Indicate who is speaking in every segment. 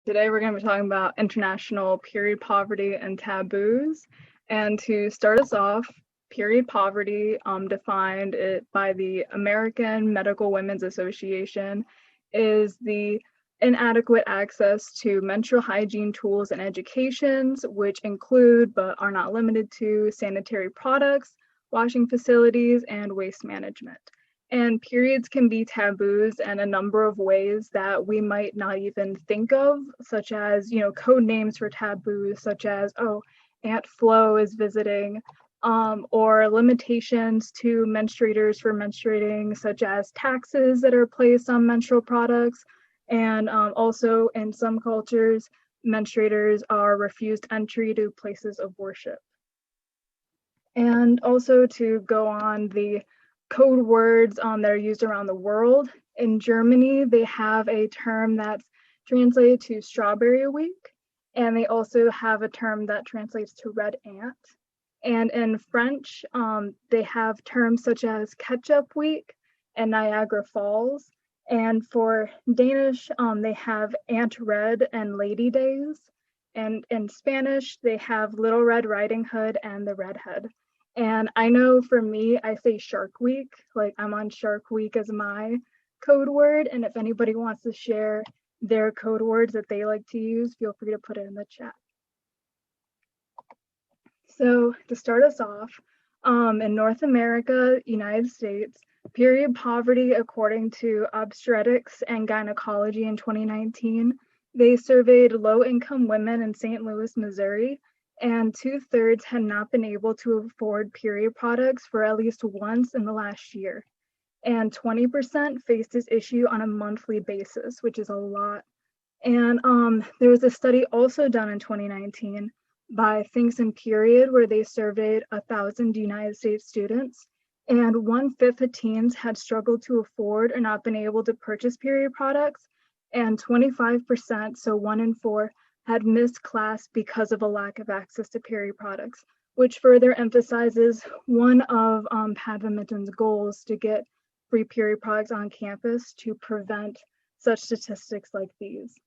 Speaker 1: Today we're going to be talking about international period poverty and taboos. And to start us off, period poverty, defined it by the American Medical Women's Association, is the inadequate access to menstrual hygiene tools and educations, which include but are not limited to sanitary products, washing facilities, and waste management. And periods can be taboos in a number of ways that we might not even think of, such as, code names for taboos, such as, oh, Aunt Flo is visiting, or limitations to menstruators for menstruating, such as taxes that are placed on menstrual products. And also, in some cultures, menstruators are refused entry to places of worship. And also to go on the code words that are used around the world. In Germany, they have a term that's translated to strawberry week, and they also have a term that translates to red ant. And in French, they have terms such as ketchup week and Niagara Falls. And for Danish, they have Ant Red and Lady Days. And in Spanish, they have Little Red Riding Hood and the Redhead. And I know for me, I say Shark Week, like I'm on Shark Week as my code word. And if anybody wants to share their code words that they like to use, feel free to put it in the chat. So to start us off, in North America, United States, period poverty, according to Obstetrics and Gynecology in 2019, they surveyed low-income women in St. Louis, Missouri, and 2/3 had not been able to afford period products for at least once in the last year. And 20% faced this issue on a monthly basis, which is a lot. And there was a study also done in 2019 by Thinks in Period, where they surveyed 1,000 United States students, and 1/5 of teens had struggled to afford or not been able to purchase period products, and 25%, so 1 in 4, had missed class because of a lack of access to period products, which further emphasizes one of Pat Minton's goals to get free period products on campus to prevent such statistics like these.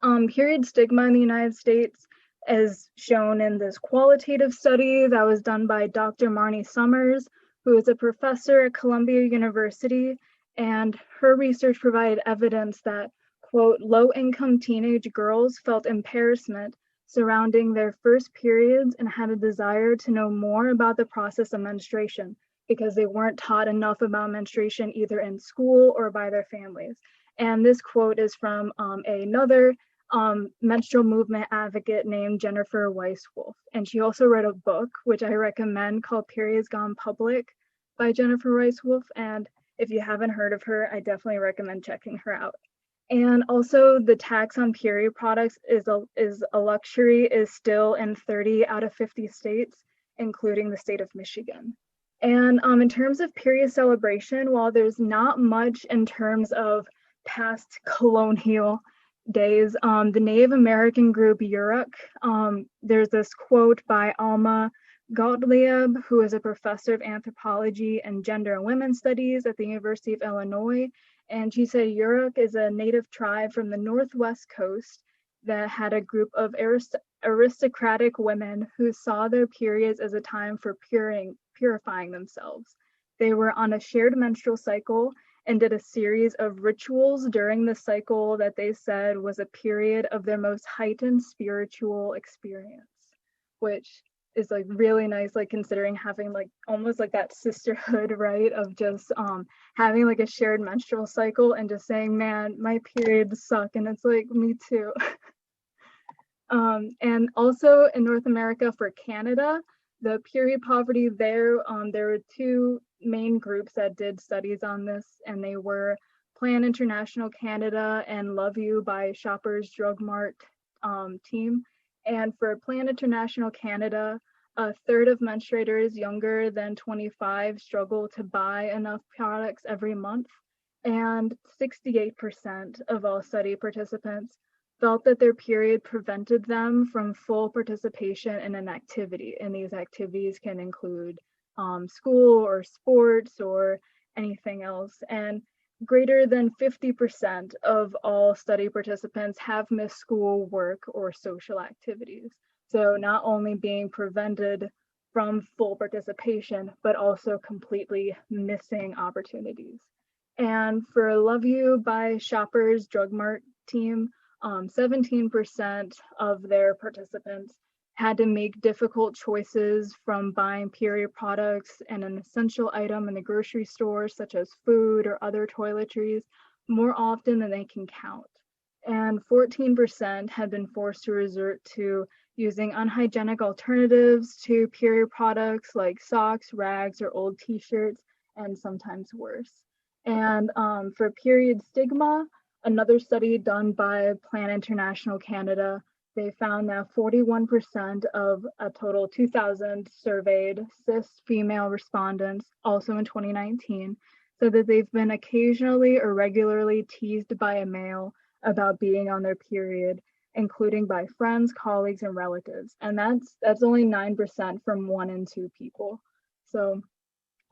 Speaker 1: Period stigma in the United States, as shown in this qualitative study that was done by Dr. Marnie Summers, who is a professor at Columbia University, and her research provided evidence that, quote, low-income teenage girls felt embarrassment surrounding their first periods and had a desire to know more about the process of menstruation because they weren't taught enough about menstruation either in school or by their families. And this quote is from another menstrual movement advocate named Jennifer Weiss-Wolf. And she also wrote a book, which I recommend, called Periods Gone Public by Jennifer Weiss-Wolf. And if you haven't heard of her, I definitely recommend checking her out. And also the tax on period products is a luxury, is still in 30 out of 50 states, including the state of Michigan. And in terms of period celebration, while there's not much in terms of past colonial days, the Native American group Yurok, there's this quote by Alma Gottlieb, who is a professor of anthropology and gender and women's studies at the University of Illinois. And she said Yurok is a native tribe from the Northwest coast that had a group of aristocratic women who saw their periods as a time for purifying themselves. They were on a shared menstrual cycle and did a series of rituals during the cycle that they said was a period of their most heightened spiritual experience, which is like really nice, like considering having like almost like that sisterhood, right, of just having like a shared menstrual cycle and just saying, man, my periods suck, and it's like, me too. And also in North America, for Canada, the period poverty there were two main groups that did studies on this, and they were Plan International Canada and Love You by Shoppers Drug Mart team. And for Plan International Canada, 1/3 of menstruators younger than 25 struggle to buy enough products every month, and 68% of all study participants felt that their period prevented them from full participation in an activity. And these activities can include school or sports or anything else. And greater than 50% of all study participants have missed school, work, or social activities. So not only being prevented from full participation, but also completely missing opportunities. And for Love You by Shoppers Drug Mart team, 17% of their participants had to make difficult choices from buying period products and an essential item in the grocery store, such as food or other toiletries, more often than they can count. And 14% had been forced to resort to using unhygienic alternatives to period products like socks, rags, or old t-shirts, and sometimes worse. And for period stigma, another study done by Plan International Canada, they found that 41% of a total 2,000 surveyed cis female respondents, also in 2019, said that they've been occasionally or regularly teased by a male about being on their period, including by friends, colleagues, and relatives. And that's only 9% from 1 in 2 people. So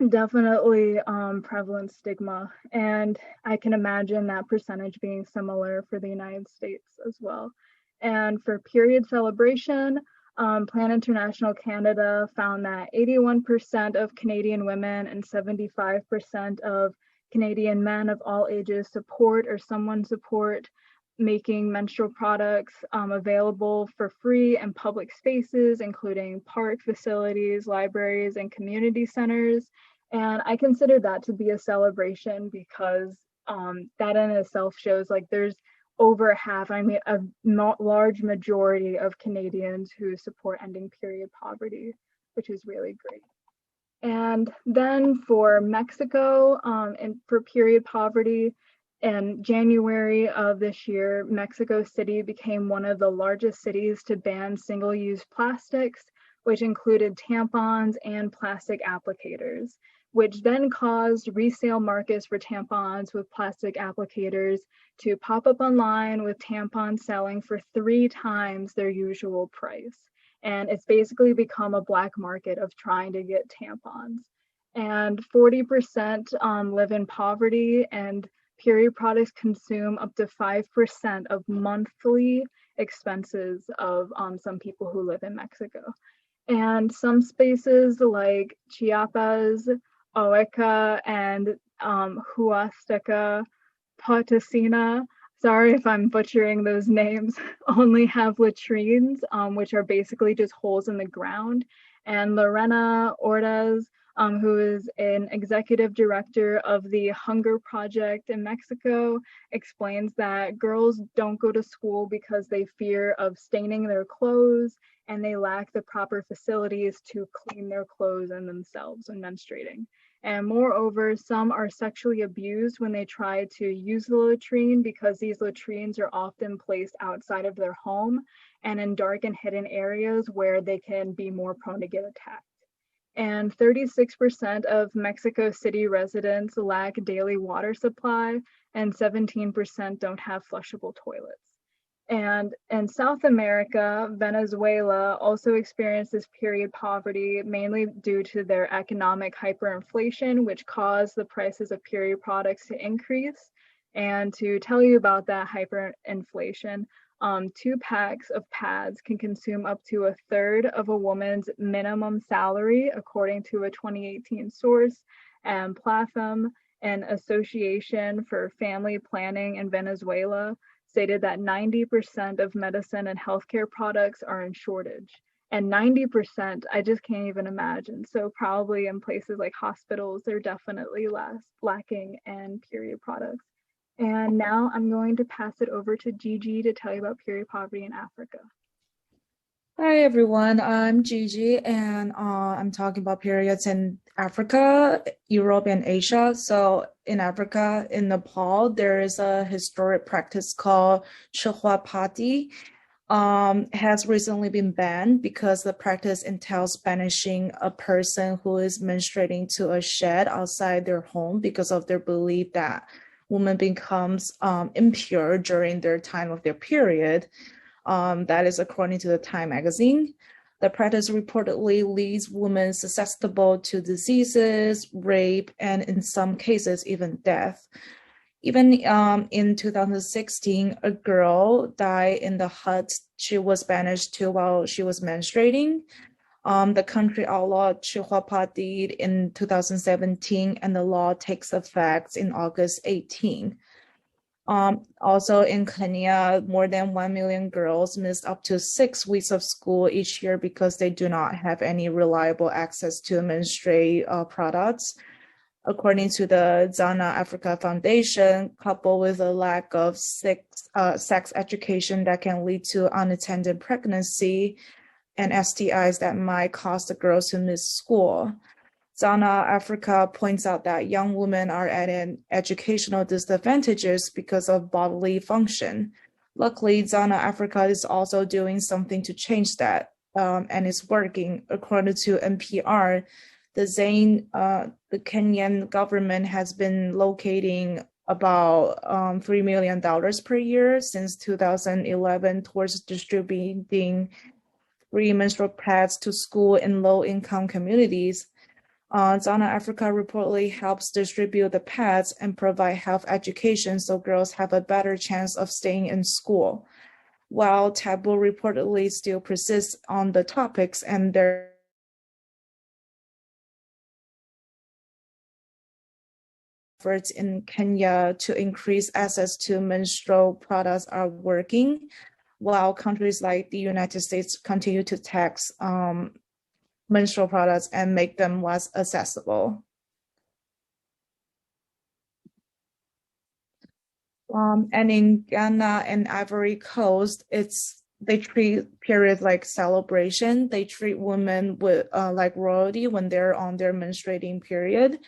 Speaker 1: definitely prevalent stigma. And I can imagine that percentage being similar for the United States as well. And for period celebration, Plan International Canada found that 81% of Canadian women and 75% of Canadian men of all ages support or someone support making menstrual products available for free in public spaces, including park facilities, libraries, and community centers. And I consider that to be a celebration because that in itself shows like there's over half, I mean, a large majority of Canadians who support ending period poverty, which is really great. And then for Mexico, and for period poverty, in January of this year, Mexico City became one of the largest cities to ban single-use plastics, which included tampons and plastic applicators, which then caused resale markets for tampons with plastic applicators to pop up online with tampons selling for 3 times their usual price. And it's basically become a black market of trying to get tampons. And 40% live in poverty, and period products consume up to 5% of monthly expenses of some people who live in Mexico. And some spaces like Chiapas, Oaxaca, and Huasteca Potosina, sorry if I'm butchering those names, only have latrines, which are basically just holes in the ground. And Lorena Ordaz, who is an executive director of the Hunger Project in Mexico, explains that girls don't go to school because they fear of staining their clothes and they lack the proper facilities to clean their clothes and themselves when menstruating. And moreover, some are sexually abused when they try to use the latrine because these latrines are often placed outside of their home and in dark and hidden areas where they can be more prone to get attacked. And 36% of Mexico City residents lack daily water supply, and 17% don't have flushable toilets. And in South America, Venezuela also experiences period poverty, mainly due to their economic hyperinflation, which caused the prices of period products to increase. And to tell you about that hyperinflation, 2 packs of pads can consume up to 1/3 of a woman's minimum salary, according to a 2018 source. And Platham, an association for family planning in Venezuela, stated that 90% of medicine and healthcare products are in shortage. And 90%, I just can't even imagine. So probably in places like hospitals, they're definitely lacking in period products. And now I'm going to pass it over to Gigi to tell you about period poverty in Africa.
Speaker 2: Hi everyone, I'm Gigi and I'm talking about periods in Africa, Europe, and Asia. So in Africa, in Nepal, there is a historic practice called Chhuapati. Has recently been banned because the practice entails banishing a person who is menstruating to a shed outside their home because of their belief that woman becomes impure during their time of their period. That is according to the Time magazine. The practice reportedly leaves women susceptible to diseases, rape, and in some cases, even death. Even in 2016, a girl died in the hut she was banished to while she was menstruating. The country outlawed Chihuahua in 2017, and the law takes effect in August 18. Also in Kenya, more than 1 million girls miss up to 6 weeks of school each year because they do not have any reliable access to menstrual products. According to the Zhang Africa Foundation, coupled with a lack of sex education that can lead to unattended pregnancy and STIs that might cause the girls to miss school. Zhang Africa points out that young women are at an educational disadvantages because of bodily function. Luckily, Zhang Africa is also doing something to change that, and it's working. According to NPR, the Kenyan government has been locating about $3 million per year since 2011 towards distributing free menstrual pads to school in low-income communities. Zhang Africa reportedly helps distribute the pads and provide health education so girls have a better chance of staying in school. While taboo reportedly still persists on the topics, and their efforts in Kenya to increase access to menstrual products are working, while countries like the United States continue to tax menstrual products and make them less accessible. And in Ghana and Ivory Coast, they treat periods like celebration. They treat women with like royalty when they're on their menstruating period.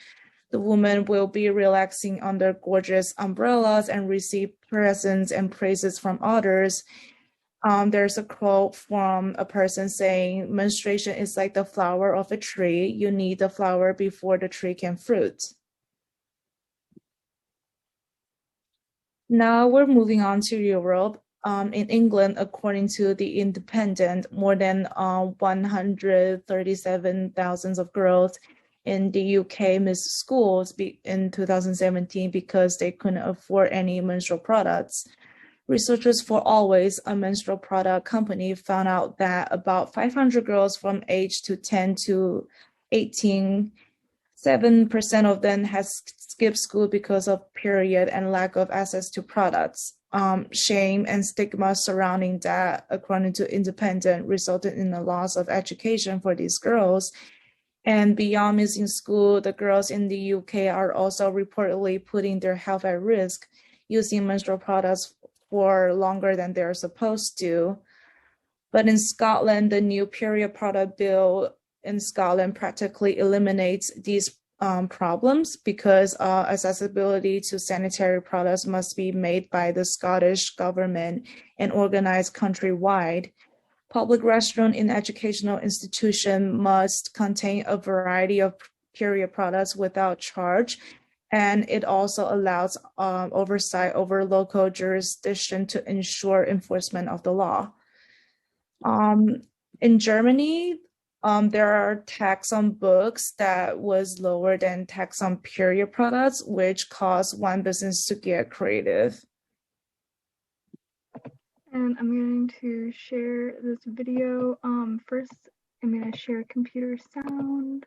Speaker 2: The woman will be relaxing under gorgeous umbrellas and receive presents and praises from others. There's a quote from a person saying, menstruation is like the flower of a tree. You need the flower before the tree can fruit. Now we're moving on to Europe. In England, according to The Independent, more than 137,000 of girls in the UK missed schools in 2017 because they couldn't afford any menstrual products. Researchers for Always, a menstrual product company, found out that about 500 girls from age 10 to 18, 7% of them has skipped school because of period and lack of access to products. Shame and stigma surrounding that, according to Independent, resulted in the loss of education for these girls. And beyond missing school, the girls in the UK are also reportedly putting their health at risk using menstrual products for longer than they're supposed to. But in Scotland, the new period product bill in Scotland practically eliminates these problems because accessibility to sanitary products must be made by the Scottish government and organized countrywide. Public restroom in educational institution must contain a variety of period products without charge, and it also allows oversight over local jurisdiction to ensure enforcement of the law. In Germany, there are tax on books that was lower than tax on period products, which caused one business to get creative.
Speaker 1: And I'm going to share this video. First, I'm going to share computer sound.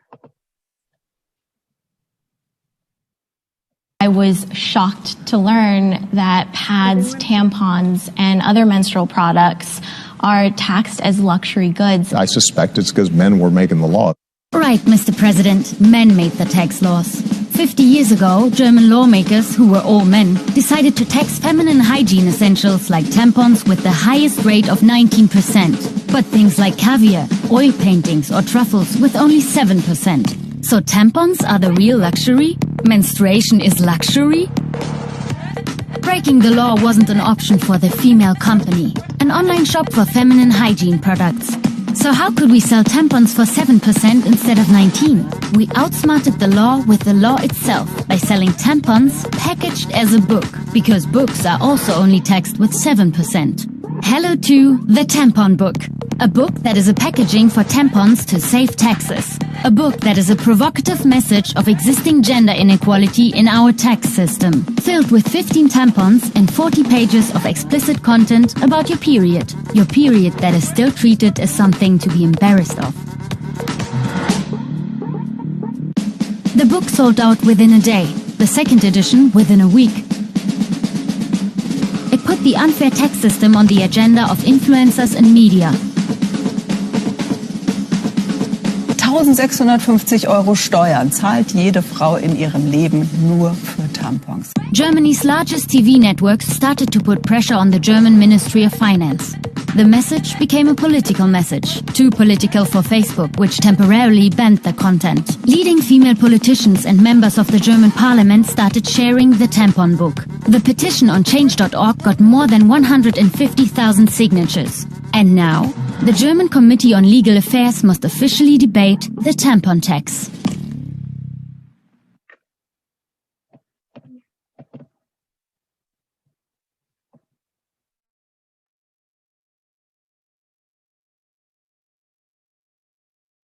Speaker 3: I was shocked to learn that pads, tampons, and other menstrual products are taxed as luxury goods.
Speaker 4: I suspect it's because men were making the law.
Speaker 5: Right, Mr. President. Men made the tax laws. 50 years ago, German lawmakers, who were all men, decided to tax feminine hygiene essentials like tampons with the highest rate of 19%, but things like caviar, oil paintings, or truffles with only 7%. So tampons are the real luxury? Menstruation is luxury? Breaking the law wasn't an option for the female company, an online shop for feminine hygiene products. So how could we sell tampons for 7% instead of 19%? We outsmarted the law with the law itself by selling tampons packaged as a book, because books are also only taxed with 7%. Hello to the tampon book. A book that is a packaging for tampons to save taxes. A book that is a provocative message of existing gender inequality in our tax system. filled with 15 tampons and 40 pages of explicit content about your period that is still treated as something to be embarrassed of. The book sold out within a day, the second edition within a week. It put the unfair tax system on the agenda of influencers and media.
Speaker 6: 1.650 € Steuern zahlt jede Frau in ihrem Leben nur für Tampons.
Speaker 5: Germany's largest TV networks started to put pressure on the German Ministry of Finance. The message became a political message, too political for Facebook, which temporarily banned the content. Leading female politicians and members of the German parliament started sharing the tampon book. The petition on change.org got more than 150,000 signatures. And now, the German Committee on Legal Affairs must officially debate the tampon tax.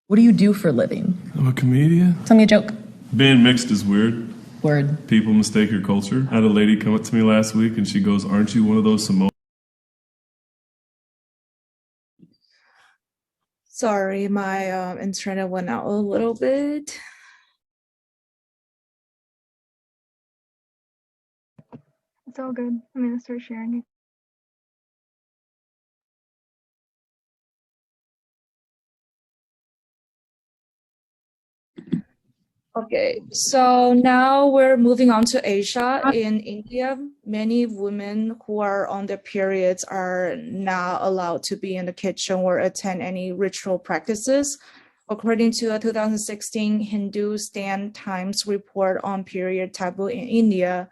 Speaker 7: What do you do for a living?
Speaker 8: I'm a comedian.
Speaker 7: Tell me a joke.
Speaker 8: Being mixed is weird.
Speaker 7: Word.
Speaker 8: People mistake your culture. I had a lady come up to me last week and she goes, "Aren't you one of those Samoans?"
Speaker 2: Sorry, my internet went out a little bit.
Speaker 1: It's all good. I'm gonna start sharing it.
Speaker 2: Okay, so now we're moving on to Asia. In India, many women who are on their periods are not allowed to be in the kitchen or attend any ritual practices. According to a 2016 Hindustan Times report on period taboo in India,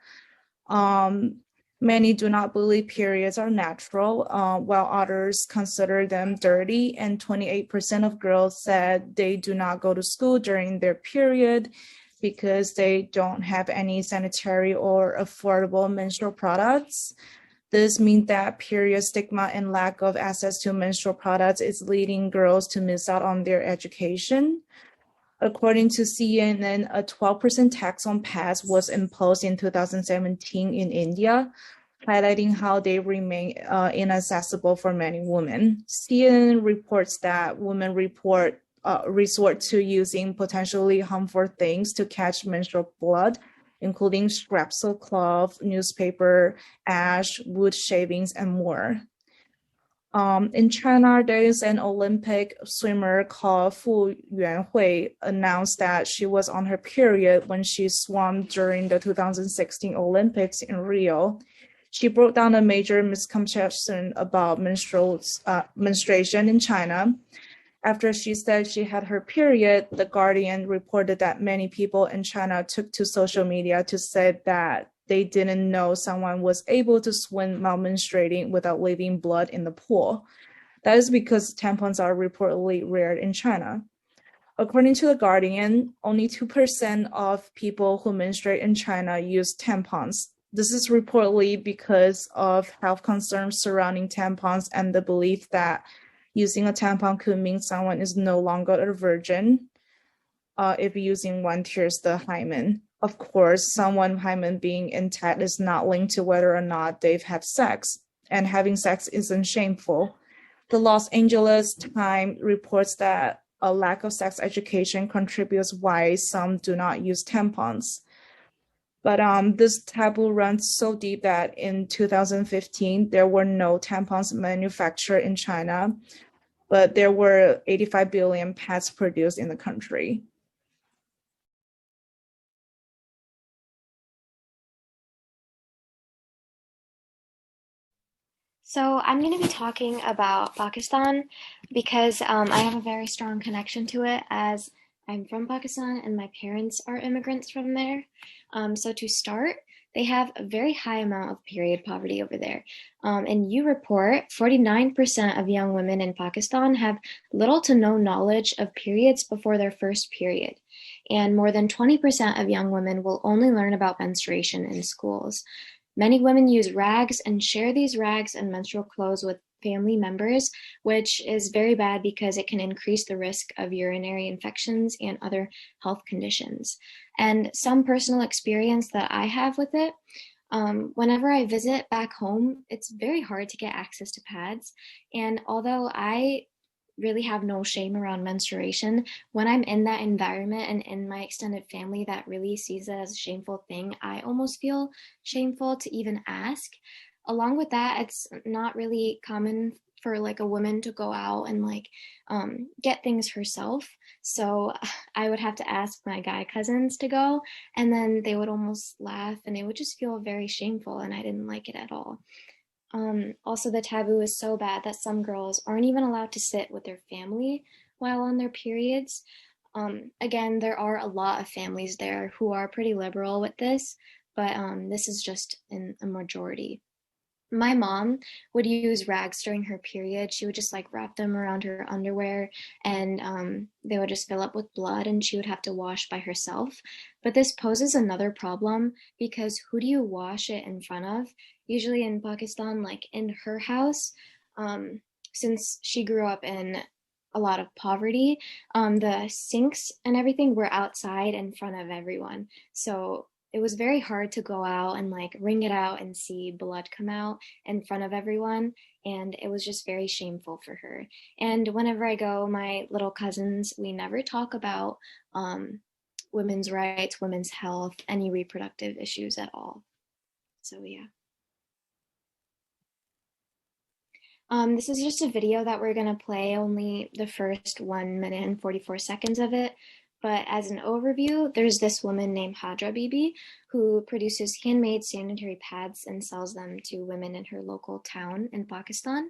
Speaker 2: many do not believe periods are natural, while others consider them dirty, and 28% of girls said they do not go to school during their period because they don't have any sanitary or affordable menstrual products. This means that period stigma and lack of access to menstrual products is leading girls to miss out on their education. According to CNN, a 12% tax on pads was imposed in 2017 in India, highlighting how they remain inaccessible for many women. CNN reports that women resort to using potentially harmful things to catch menstrual blood, including scraps of cloth, newspaper, ash, wood shavings, and more. In China, there is an Olympic swimmer called Fu Yuanhui announced that she was on her period when she swam during the 2016 Olympics in Rio. She broke down a major misconception about menstruation in China. After she said she had her period, The Guardian reported that many people in China took to social media to say that they didn't know someone was able to swim while menstruating without leaving blood in the pool. That is because tampons are reportedly rare in China. According to The Guardian, only 2% of people who menstruate in China use tampons. This is reportedly because of health concerns surrounding tampons and the belief that using a tampon could mean someone is no longer a virgin if using one tears the hymen. Of course, someone's hymen being intact is not linked to whether or not they've had sex, and having sex isn't shameful. The Los Angeles Times reports that a lack of sex education contributes why some do not use tampons. But this taboo runs so deep that in 2015, there were no tampons manufactured in China, but there were 85 billion pads produced in the country.
Speaker 9: So I'm going to be talking about Pakistan because I have a very strong connection to it as I'm from Pakistan and my parents are immigrants from there. So to start, they have a very high amount of period poverty over there. In U report, 49% of young women in Pakistan have little to no knowledge of periods before their first period. And more than 20% of young women will only learn about menstruation in schools. Many women use rags and share these rags and menstrual clothes with family members, which is very bad because it can increase the risk of urinary infections and other health conditions. And some personal experience that I have with it, Whenever I visit back home, it's very hard to get access to pads. And although I really have no shame around menstruation, when I'm in that environment and in my extended family that really sees it as a shameful thing, I almost feel shameful to even ask. Along with that, it's not really common for like a woman to go out and like get things herself. So I would have to ask my guy cousins to go, and then they would almost laugh and it would just feel very shameful, and I didn't like it at all. Also, the taboo is so bad that some girls aren't even allowed to sit with their family while on their periods. Again, there are a lot of families there who are pretty liberal with this, but this is just in a majority. My mom would use rags during her period. She would just like wrap them around her underwear, and they would just fill up with blood, and she would have to wash by herself. But this poses another problem because who do you wash it in front of? Usually in Pakistan, like in her house, since she grew up in a lot of poverty, the sinks and everything were outside in front of everyone. So it was very hard to go out and like wring it out and see blood come out in front of everyone. And it was just very shameful for her. And whenever I go, my little cousins, we never talk about women's rights, women's health, any reproductive issues at all. So yeah. This is just a video that we're gonna play, only the first 1 minute and 44 seconds of it. But as an overview, there's this woman named Hadra Bibi who produces handmade sanitary pads and sells them to women in her local town in Pakistan.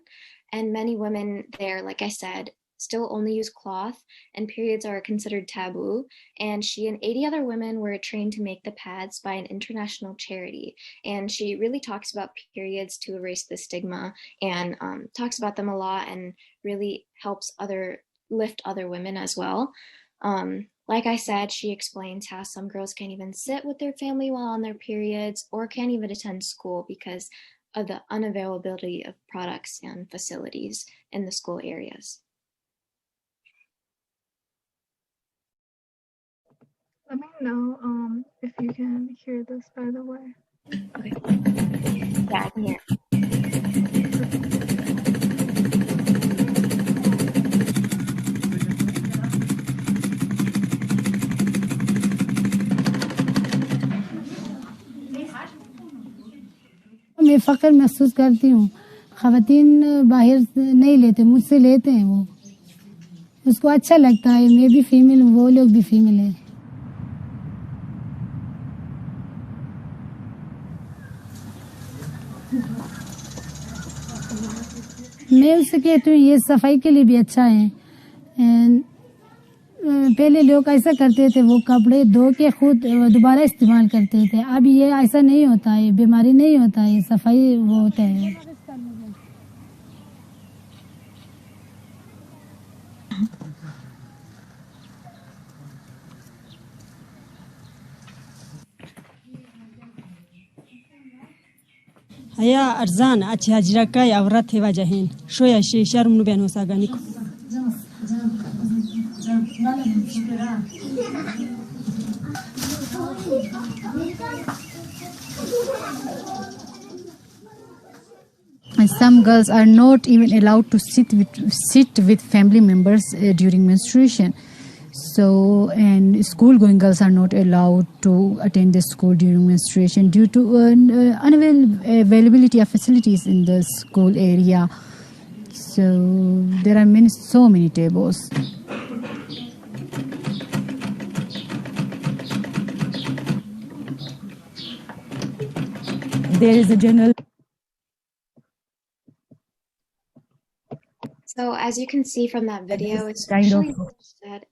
Speaker 9: And many women there, like I said, still only use cloth, and periods are considered taboo. And she and 80 other women were trained to make the pads by an international charity. And she really talks about periods to erase the stigma, and talks about them a lot, and really helps lift other women as well. Like I said, she explains how some girls can't even sit with their family while on their periods, or can't even attend school because of the unavailability of products and facilities in the school areas.
Speaker 1: Let me know if you can hear this, by the way.
Speaker 9: Okay. Yeah, I can hear.
Speaker 10: मैं फ़ख्र महसूस करती हूँ। ख़वातीन बाहर नहीं लेते, मुझसे लेते हैं वो। उसको अच्छा लगता है, मैं भी फीमेल हूँ, वो लोग भी फीमेल हैं। मैं उससे कहती हूँ ये सफाई के लिए भी अच्छा है। पहले लोग ऐसा करते थे, वो कपड़े धो के खुद दोबारा इस्तेमाल करते थे। अब ये ऐसा नहीं होता है, बीमारी नहीं होता है, सफाई वो होता है।
Speaker 11: هيا أرزان أتهاجرك يا أورات واجهين شو يا شيء شرم نبين وساقانيكم.
Speaker 12: Some girls are not even allowed to sit with family members during menstruation. So, and school-going girls are not allowed to attend the school during menstruation due to unavailability of facilities in the school area. So, there are so many taboos.
Speaker 10: There is a general.
Speaker 9: So as you can see from that video, especially said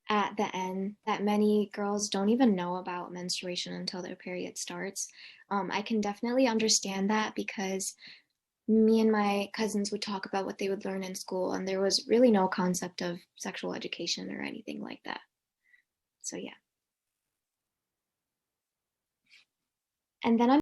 Speaker 9: at the end that many girls don't even know about menstruation until their period starts. I can definitely understand that because me and my cousins would talk about what they would learn in school, and there was really no concept of sexual education or anything like that. So yeah. And then I'm